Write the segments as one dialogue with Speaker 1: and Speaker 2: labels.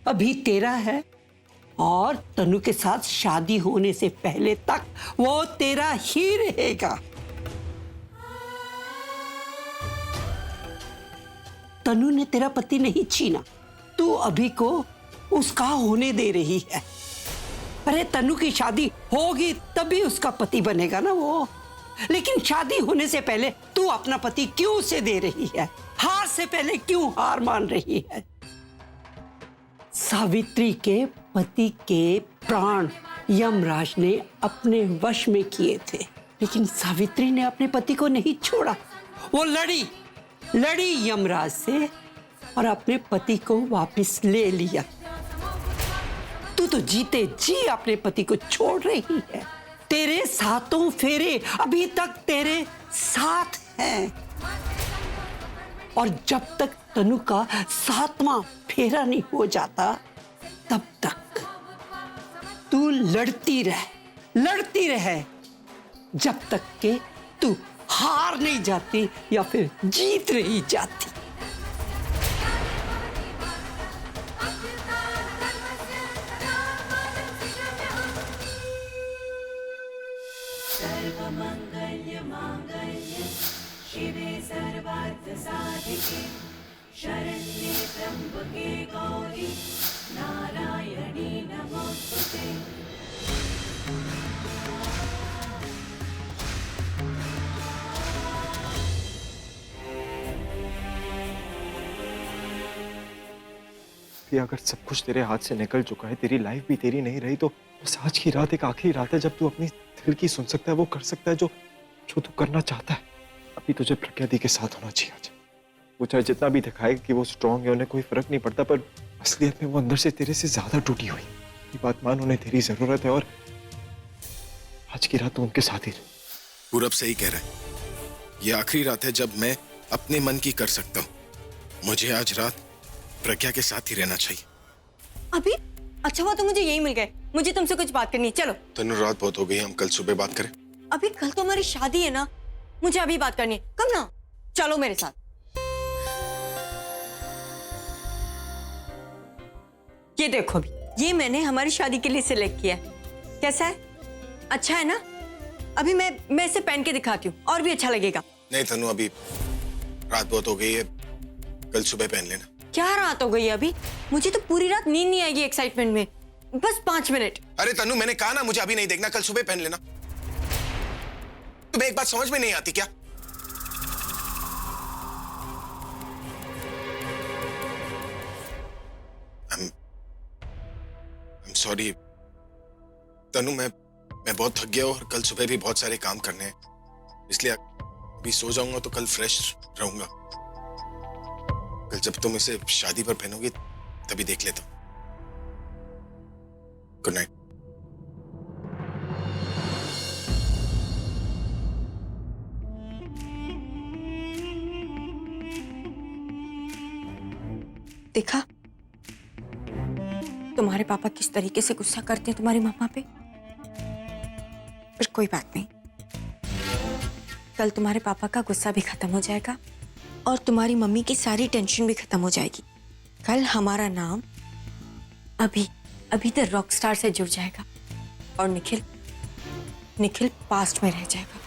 Speaker 1: अभी तेरा है और तनु के साथ शादी होने से पहले तक वो तेरा ही रहेगा। तनु ने तेरा पति नहीं छीना, तू अभी को उसका होने दे रही है। अरे तनु की शादी होगी तभी उसका पति बनेगा ना वो। लेकिन शादी होने से पहले तू अपना पति क्यों उसे दे रही है? हार से पहले क्यों हार मान रही है? सावित्री के पति के प्राण यमराज ने अपने वश में किए थे, लेकिन सावित्री ने अपने पति को नहीं छोड़ा। वो लड़ी यमराज से और अपने पति को वापस ले लिया। तू तो जीते जी अपने पति को छोड़ रही है। तेरे 7 फेरे अभी तक तेरे साथ हैं और जब तक तनु का 7वां फेरा नहीं हो जाता तब तक तू लड़ती रह जब तक के तू हार नहीं जाती या फिर जीत नहीं जाती।
Speaker 2: सर्वमंगल्य मांगल्य शिवे सर्वार्थ साधिके शरण्ये त्र्यंबके गौरी नारायणी नमोस्तुते।
Speaker 3: अगर सब कुछ तेरे हाथ से निकल चुका है, तेरी लाइफ भी तेरी नहीं रही, तो बस आज की रात एक आखिरी रात है जब तू अपनी दिल की सुन सकता है, वो कर सकता है जो तू करना चाहता है। अभी तुझे प्रज्ञा दी के साथ होना चाहिए। आज वो चाहे जितना भी दिखाए कि वो स्ट्रांग है, उन्हें कोई फर्क नहीं पड़ता, पर असलियत में वो अंदर से तेरे से ज्यादा टूटी हुई। ये बात मान, उन्हें तेरी जरूरत है और आज की रात तो उनके साथ ही रहे।
Speaker 4: पूरब सही कह रहा है, ये आखिरी रात है जब मैं अपने मन की कर सकता हूँ। मुझे आज रात प्रज्ञा के साथ ही रहना चाहिए।
Speaker 5: अभी अच्छा हुआ तो मुझे यही मिल गए। मुझे तुमसे कुछ बात करनी है, चलो।
Speaker 4: तनु रात बहुत हो गई, हम कल सुबह बात करें।
Speaker 5: अभी कल तो हमारी शादी है ना, मुझे अभी बात करनी है। कब ना, चलो मेरे साथ। ये देखो अभी, ये मैंने हमारी शादी के लिए सिलेक्ट किया है। कैसा है? अच्छा है ना? अभी मैं इसे पहन के दिखाती हूँ और भी अच्छा लगेगा।
Speaker 4: नहीं तनु, अभी रात बहुत हो गई है, कल सुबह पहन लेना।
Speaker 5: क्या रात हो गई अभी? मुझे तो पूरी रात नींद नहीं आएगी एक्साइटमेंट में। बस 5 मिनट।
Speaker 4: अरे तनु, मैंने कहा ना मुझे अभी नहीं देखना, कल सुबह पहन लेना। तुम्हें एक बात समझ में नहीं आती क्या? I'm sorry तनु, मैं बहुत थक गया और कल सुबह भी बहुत सारे काम करने हैं, इसलिए अभी सो जाऊंगा तो कल फ्रेश रहूंगा। कल जब तुम इसे शादी पर पहनोगी तभी देख लेता हूं। Good night.
Speaker 5: देखा तुम्हारे पापा किस तरीके से गुस्सा करते हैं तुम्हारी मम्मा पे। पर कोई बात नहीं, कल तुम्हारे पापा का गुस्सा भी खत्म हो जाएगा और तुम्हारी मम्मी की सारी टेंशन भी खत्म हो जाएगी। कल हमारा नाम अभी द रॉक स्टार से जुड़ जाएगा और निखिल पास्ट में रह जाएगा।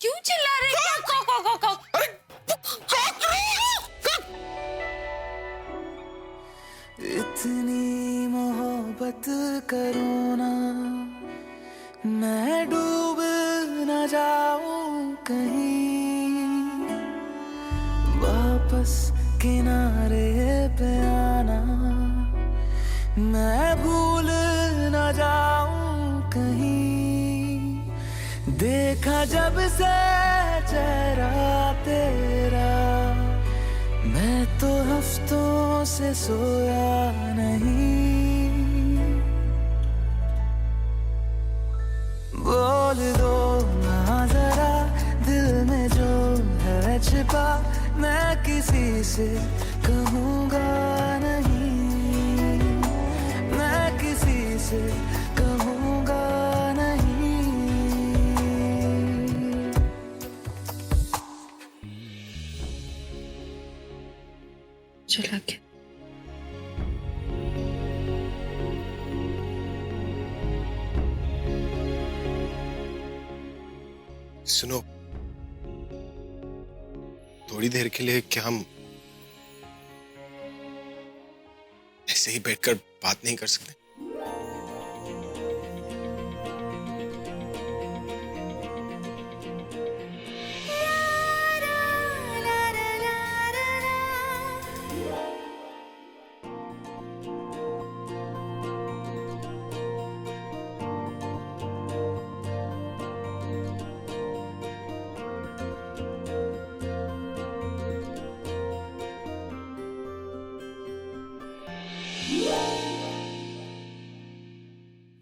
Speaker 5: क्यों चिल्ला रहे हैं?
Speaker 6: इतनी मोहब्बत करो ना, मैं डूब न जाऊं कहीं, वापस किनारे पे आना, मैं भूल न जाऊं कहीं। देखा जब से चेहरा तेरा, मैं तो हफ्तों से सोया नहीं। बोल दो ना जरा दिल में जो है छिपा, मैं किसी से कहूँगा नहीं, मैं किसी से कहूँगा नहीं।
Speaker 5: चला गया।
Speaker 4: सुनो, थोड़ी देर के लिए क्या हम ऐसे ही बैठकर बात नहीं कर सकते?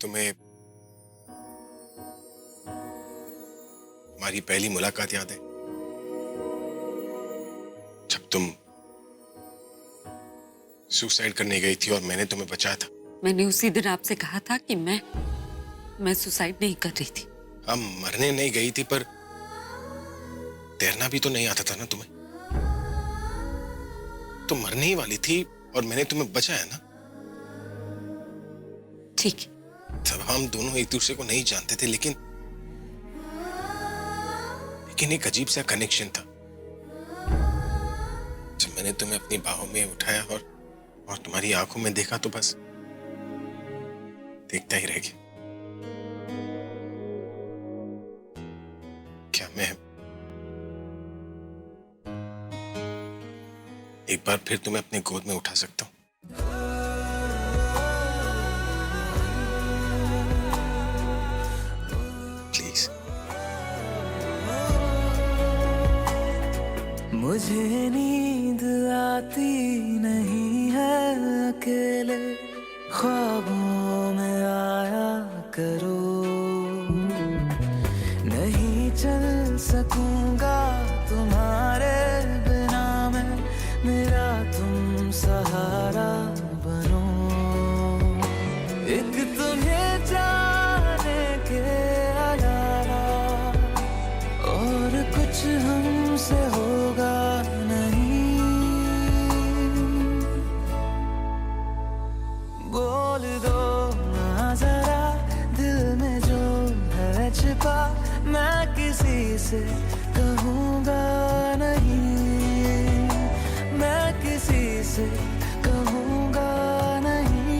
Speaker 4: तुम्हें हमारी पहली मुलाकात याद है, जब तुम सुसाइड करने गई थी और मैंने तुम्हें बचाया था?
Speaker 7: मैंने उसी दिन आपसे कहा था कि मैं सुसाइड नहीं कर रही थी।
Speaker 4: हम मरने नहीं गई थी, पर तैरना भी तो नहीं आता था ना तुम्हें? तुम मरने ही वाली थी और मैंने तुम्हें बचाया ना।
Speaker 7: ठीक है,
Speaker 4: तब हम दोनों एक दूसरे को नहीं जानते थे, लेकिन एक अजीब सा कनेक्शन था। जब मैंने तुम्हें अपनी बाहों में उठाया और तुम्हारी आंखों में देखा, तो बस देखता ही रह गया। क्या मैं एक बार फिर तुम्हें अपने गोद में उठा सकता हूँ? प्लीज।
Speaker 6: मुझे नींद आती नहीं है, अकेले ख्वाबों में आया करो, नहीं चल सकूंगा तुम्हारे बिना मैं, मेरा तुम सहारा बनो। एक तुम्हें जाने के अलावा और कुछ हमसे होगा नहीं। बोल दो ना जरा दिल में जो है छिपा, मैं किसी से कहूँगा नहीं, मैं किसी से कहूँगा नहीं।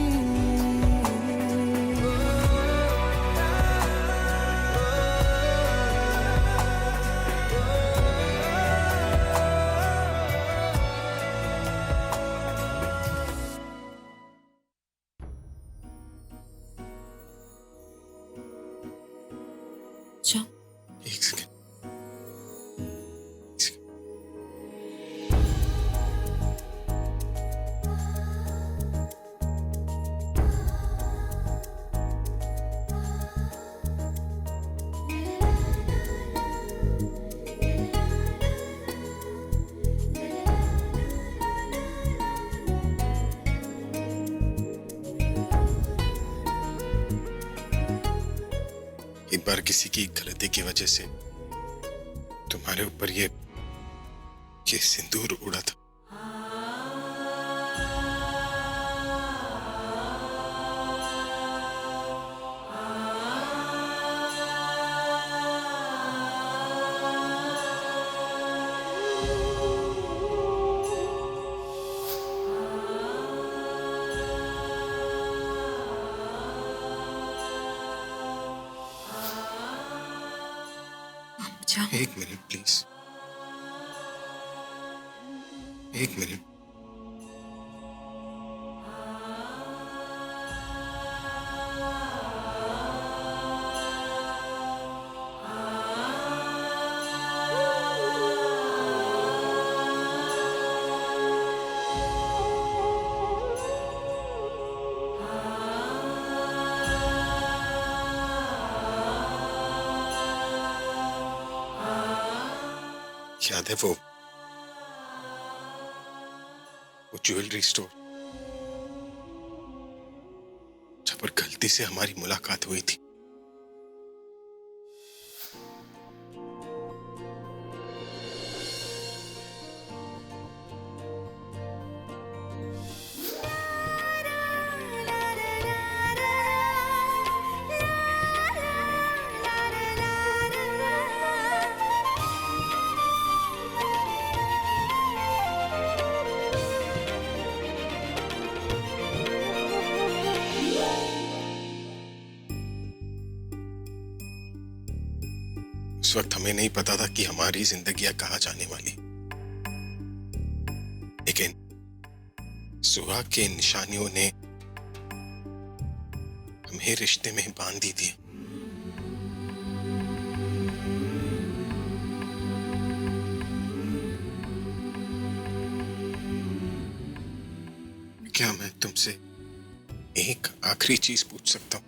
Speaker 7: जाओ।
Speaker 4: एक सेकंड। एक बार किसी की गलती की वजह से तुम्हारे ऊपर ये सिंदूर उड़ा था।
Speaker 7: जाओ।
Speaker 4: एक मिनट प्लीज, एक मिनट। याद है वो ज्वेलरी स्टोर जहाँ पर गलती से हमारी मुलाकात हुई थी? उस वक्त हमें नहीं पता था कि हमारी जिंदगियां कहाँ जाने वाली, लेकिन सुहाग के निशानियों ने हमें रिश्ते में बांध दी थी। क्या मैं तुमसे एक आखिरी चीज पूछ सकता हूं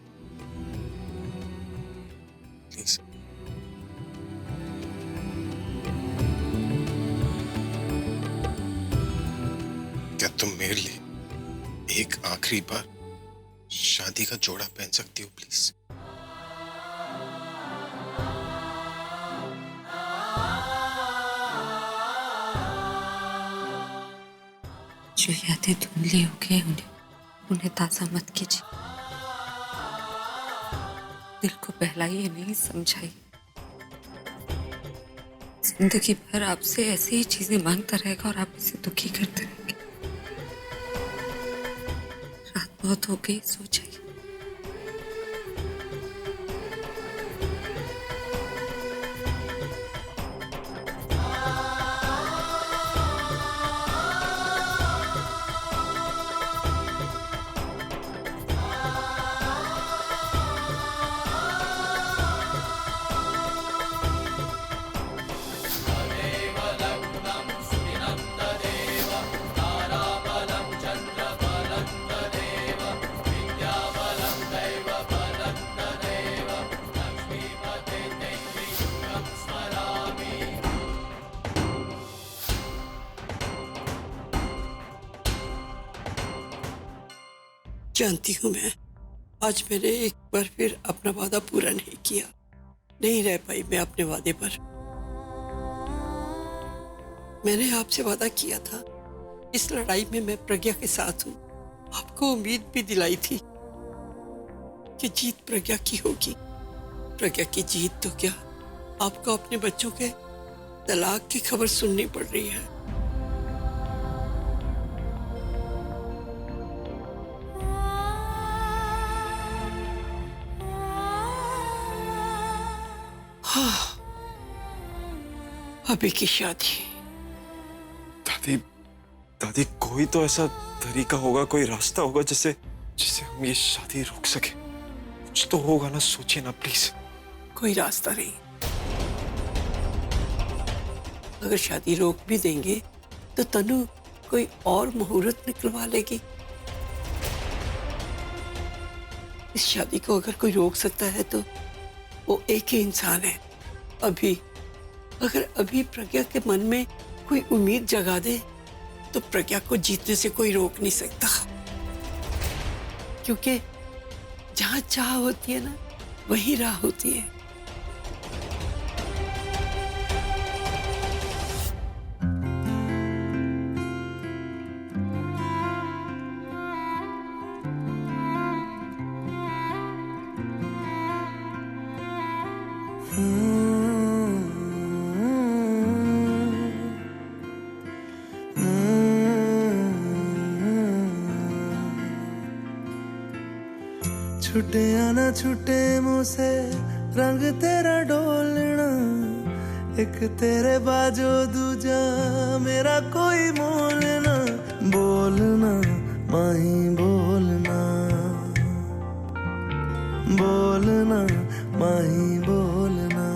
Speaker 4: प्लीज? क्या तुम मेरे लिए एक आखिरी बार शादी का जोड़ा पहन सकती हो प्लीज?
Speaker 7: जो यादें धुंधली हो गई उन्हें ताजा मत कीजिए। दिल को बहलाइए नहीं, समझाइए। जिंदगी भर आपसे ऐसी ही चीजें मांगता रहेगा और आप इसे दुखी करते रहेंगे। रात बहुत हो गई, सो जाइए।
Speaker 1: जानती हूँ मैं, आज मैंने एक बार फिर अपना वादा पूरा नहीं किया। नहीं रह पाई मैं अपने वादे पर। मैंने आपसे वादा किया था, इस लड़ाई में मैं प्रज्ञा के साथ हूँ। आपको उम्मीद भी दिलाई थी कि जीत प्रज्ञा की होगी। प्रज्ञा की जीत तो क्या, आपको अपने बच्चों के तलाक की खबर सुननी पड़ रही है। हाँ, अभी की शादी।
Speaker 3: दादी, दादी कोई तो ऐसा तरीका होगा, कोई रास्ता होगा जिससे हम ये शादी रोक सके। कुछ तो होगा ना, सोचिए ना प्लीज।
Speaker 1: कोई रास्ता नहीं। अगर शादी रोक भी देंगे तो तनु कोई और मुहूर्त निकलवा लेगी। इस शादी को अगर कोई रोक सकता है तो वो एक ही इंसान है। अगर प्रज्ञा के मन में कोई उम्मीद जगा दे तो प्रज्ञा को जीतने से कोई रोक नहीं सकता, क्योंकि जहां चाह होती है ना, वही राह होती है।
Speaker 6: छुटे ना छुटे मुझसे रंग तेरा डोलना, एक तेरे बाजो दूजा मेरा कोई मोल ना। बोलना माही बोलना, बोलना माही बोलना।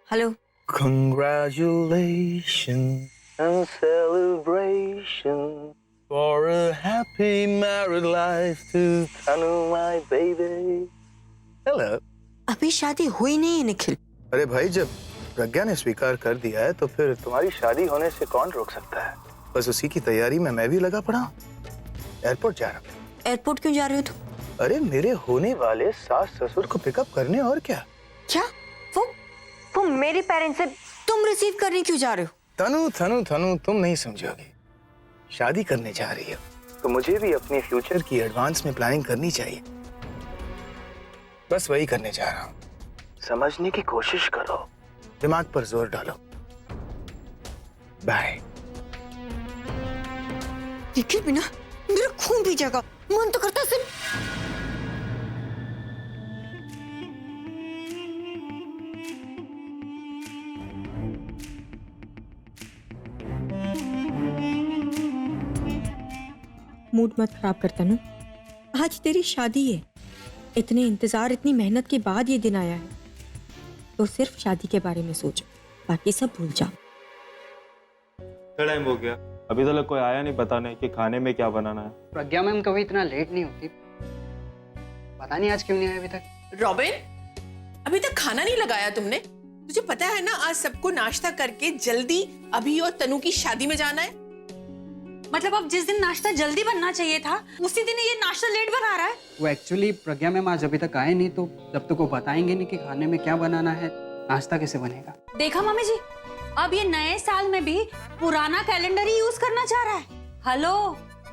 Speaker 5: Hello.
Speaker 6: Congratulations and celebration for a happy married life to Tanu, my baby. Hello.
Speaker 5: अभी शादी हुई नहीं है निखिल।
Speaker 6: अरे भाई, जब प्रज्ञा ने स्वीकार कर दिया है तो फिर तुम्हारी शादी होने से कौन रोक सकता है? बस उसी की तैयारी में मैं भी लगा पड़ा हूँ। एयरपोर्ट जा रहा हूँ।
Speaker 5: एयरपोर्ट क्यों जा रहे हो तुम?
Speaker 6: अरे मेरे होने वाले सास ससुर को पिकअप करने, और क्या।
Speaker 5: क्या? वो मेरे पेरेंट्स से तुम रिसीव करने क्यों जा रहे हो?
Speaker 6: तनु तनु तनु, तुम नहीं समझोगे। शादी करने जा रही हो तो मुझे भी अपने फ्यूचर की एडवांस में प्लानिंग करनी चाहिए। बस वही करने जा रहा हूँ। समझने की कोशिश करो, दिमाग पर जोर डालो। बाय।
Speaker 5: निखिल बिना मेरा खून पी जाएगा। मन तो करता सिर्फ मूड मत खराब करता ना। आज तेरी शादी है। इतने इंतजार, इतनी मेहनत के बाद ये दिन आया है, तो सिर्फ शादी के बारे में सोचो, बाकी सब भूल जाओ।
Speaker 3: कितना टाइम हो गया? अभी तक कोई आया नहीं बताने कि खाने में क्या बनाना है।
Speaker 8: प्रज्ञा मैम कभी इतना लेट नहीं होती। पता नहीं आज क्यों नहीं आया अभी तक।
Speaker 9: रॉबिन, अभी तक खाना नहीं लगाया तुमने? तुझे पता है ना आज सबको नाश्ता करके जल्दी अभी और तनु की शादी में जाना है।
Speaker 7: मतलब अब जिस दिन नाश्ता जल्दी बनना चाहिए था उसी दिन ये नाश्ता लेट बना रहा है।
Speaker 8: वो एक्चुअली प्रज्ञा मैम आज अभी तक आए नहीं, तो जब तक वो बताएंगे नहीं कि खाने में क्या बनाना है, नाश्ता कैसे बनेगा।
Speaker 7: देखा मम्मी जी, अब ये नए साल में भी पुराना कैलेंडर ही यूज करना चाह रहा है। हेलो,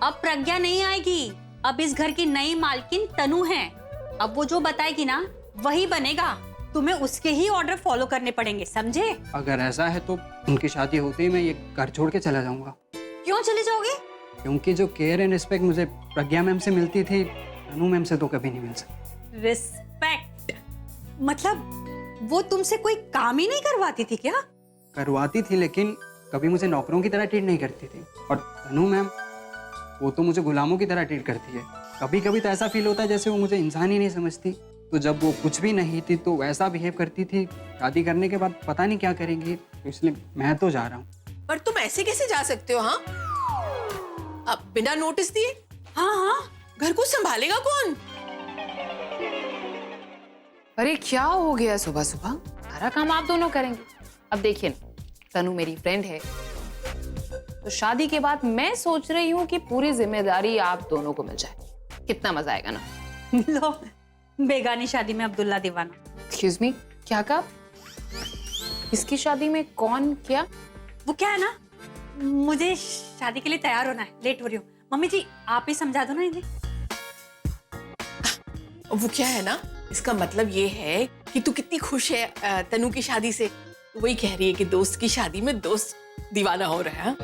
Speaker 7: अब प्रज्ञा नहीं आएगी, अब इस घर की नई मालकिन तनु है। अब वो जो बताएगी ना वही बनेगा। तुम्हें उसके ही ऑर्डर फॉलो करने पड़ेंगे, समझे?
Speaker 8: अगर ऐसा है तो उनकी शादी होते ही मैं ये घर छोड़ के चला जाऊंगा।
Speaker 7: क्यों चले जाओगे?
Speaker 8: क्योंकि जो केयर एंड रिस्पेक्ट मुझे प्रज्ञा मैम से मिलती थी, तनु मैम से तो कभी नहीं मिल सकती।
Speaker 7: रिस्पेक्ट मतलब वो तुमसे कोई काम ही नहीं करवाती थी क्या?
Speaker 8: करवाती थी, लेकिन कभी मुझे नौकरों की तरह ट्रीट नहीं करती थी। और तनु मैम, वो तो मुझे गुलामों की तरह ट्रीट करती है। कभी कभी तो ऐसा फील होता है जैसे वो मुझे इंसान ही नहीं समझती। तो जब वो कुछ भी नहीं थी तो वैसा बिहेव करती थी। शादी करने के बाद पता नहीं क्या करेंगी, तो इसलिए मैं तो जा रहा हूँ।
Speaker 9: पर तुम ऐसे कैसे जा सकते हो? हाँ, अब बिना नोटिस दिए? हाँ हाँ, घर को संभालेगा कौन?
Speaker 10: अरे क्या हो गया सुबह सुबह? सारा काम आप दोनों करेंगे। अब देखिए ना, तनु मेरी फ्रेंड है, तो शादी के बाद मैं सोच रही हूँ कि पूरी जिम्मेदारी आप दोनों को मिल जाए। कितना मजा आएगा ना।
Speaker 7: लो, बेगानी शादी में अब्दुल्ला दीवाना।
Speaker 10: एक्सक्यूज मी, क्या कहा? इसकी शादी में कौन क्या?
Speaker 7: वो क्या है ना, मुझे शादी के लिए तैयार होना है, लेट हो रही हूँ। मम्मी जी आप ही समझा दो ना इन्हें।
Speaker 9: वो क्या है ना, इसका मतलब ये है कि तू कितनी खुश है तनु की शादी से। तो वही कह रही है कि दोस्त की शादी में दोस्त दीवाना हो रहा है।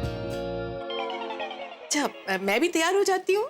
Speaker 9: अच्छा, मैं भी तैयार हो जाती हूँ।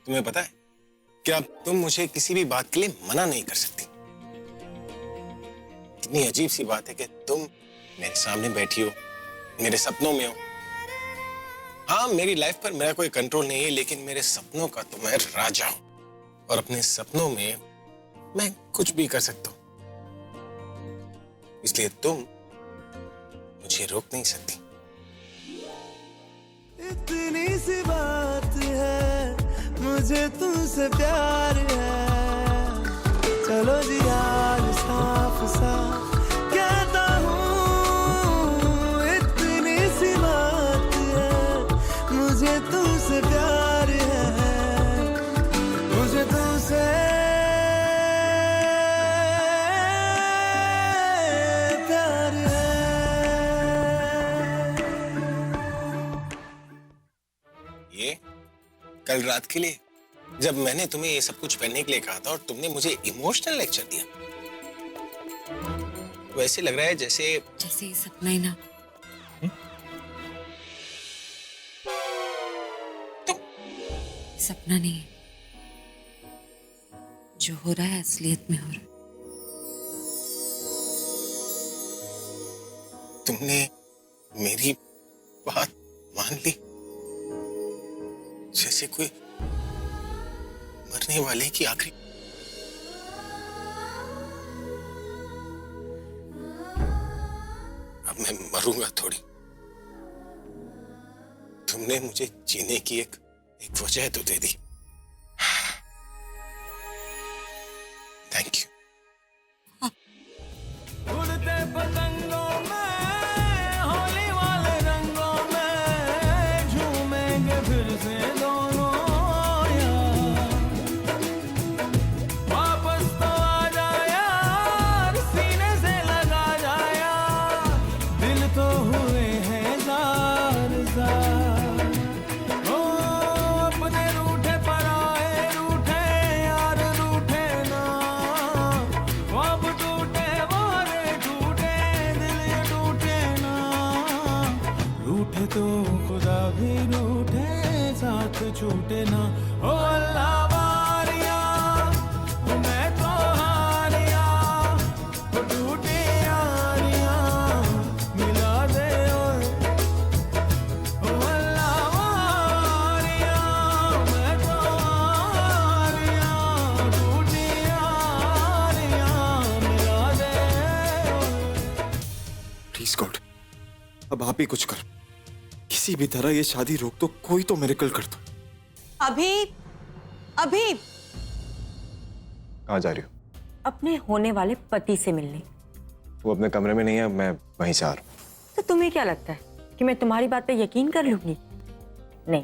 Speaker 4: तुम्हें पता है कि अब तुम मुझे किसी भी बात के लिए मना नहीं कर सकती। कितनी अजीब सी बात है कि तुम मेरे सामने बैठी हो, मेरे सपनों में हो। हाँ, मेरी लाइफ पर मेरा कोई कंट्रोल नहीं है, लेकिन मेरे सपनों का तो मैं राजा हूं, और अपने सपनों में मैं कुछ भी कर सकता हूं। इसलिए तुम मुझे रोक नहीं सकती।
Speaker 6: इतनी सी बात है, मुझे तुमसे प्यार है। चलो जी यार, साफ साफ कहता हूँ, इतनी सी बात है, मुझे तुमसे प्यार है, मुझे तुमसे प्यार है।
Speaker 4: ये कल रात के लिए जब मैंने तुम्हें ये सब कुछ पहनने के लिए कहा था और तुमने मुझे इमोशनल लेक्चर दिया, वैसे लग रहा है जैसे
Speaker 5: ये सपना ही ना। सपना नहीं है, जो हो रहा है असलियत में हो रहा है।
Speaker 4: तुमने मेरी बात मान ली, जैसे कोई मरने वाले की आखिरी। अब मैं मरूंगा थोड़ी। तुमने मुझे जीने की एक वजह तो दे दी। Thank you.
Speaker 11: उड़ते पतंगों में, होली वाले रंगों में झूमेंगे फिर से दोनों यार। वापस तो आ जा यार, सीने से लगा जा यार, दिल तो हुए हैं जार जार। ओ अपने रूठे पराए रूठे यार रूठे ना, ख्वाब टूटे वारे टूटे दिल ये टूटे ना। रूठे तो खुदा भी रूठे साथ छूटे ना। ओ अल्लाह वारिया मैं तो हारिया, ओ टूटी यारिया मिला दे ओए। ओ अल्लाह वारिया मैं तो हारिया, टूटी यारिया मिला दे ओए।
Speaker 3: प्लीज गॉड, अब आप ही कुछ करो। किसी भी तरह ये शादी रोक दो, कोई तो मिरेकल कर दो।
Speaker 5: अभी
Speaker 3: कहाँ जा रही हो?
Speaker 5: अपने होने वाले पति से मिलने।
Speaker 3: वो अपने कमरे में नहीं है, मैं वहीं से आ रहा हूँ।
Speaker 5: तो तुम्हें क्या लगता है कि मैं तुम्हारी बात पे यकीन कर लूंगी? नहीं,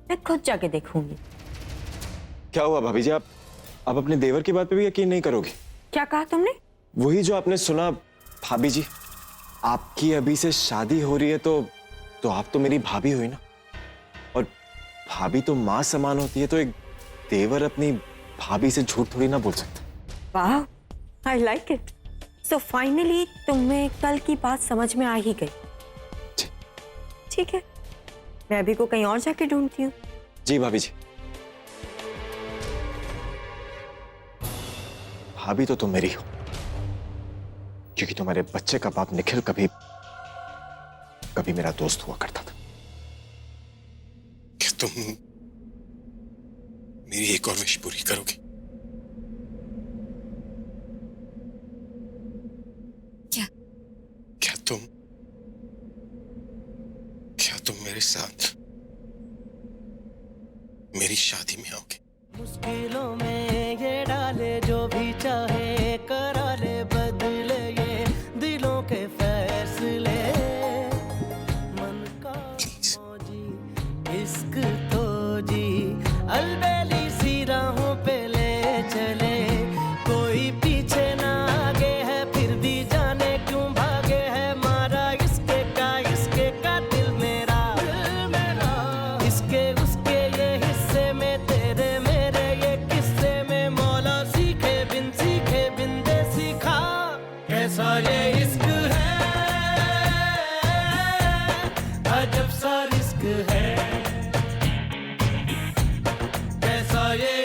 Speaker 5: मैं खुद जाके देखूंगी।
Speaker 3: क्या हुआ भाभी जी, आप अपने देवर की बात पे भी यकीन नहीं करोगी?
Speaker 5: क्या कहा तुमने?
Speaker 3: वही जो आपने सुना। भाभी जी, आपकी अभी से शादी हो रही है तो आप तो मेरी भाभी हुई ना, और भाभी तो माँ समान होती है, तो एक देवर अपनी भाभी से झूठ थोड़ी ना बोल सकता।
Speaker 5: वाह, I like it. So finally तुम्हें कल की बात समझ में आ ही गई। ठीक है, मैं अभी को कहीं और जाके ढूंढती हूँ।
Speaker 3: जी भाभी जी। भाभी तो तुम मेरी हो, क्योंकि तुम्हारे बच्चे का बाप निखिल कभी मेरा दोस्त हुआ करता था।
Speaker 4: क्या तुम मेरी एक और विश पूरी करोगे?
Speaker 5: क्या?
Speaker 4: क्या तुम मेरे साथ मेरी शादी में आओगे?
Speaker 11: मुश्किलों में ये डाले जो भी चाहे, करा ले बदले ये दिलों के फैसले। मन का जी इश्क तो जी अलबेली सी राहों पे ले चले। कोई पीछे ना आगे है, फिर भी जाने क्यों भागे है। मारा इसके का दिल मेरा इसके उसके ये हिस्से में, तेरे मेरे ये किस्से में। मौला सीखे बिन दे सीखा, कैसा ये इश्क है, अजब सा रिस्क है। कैसा ये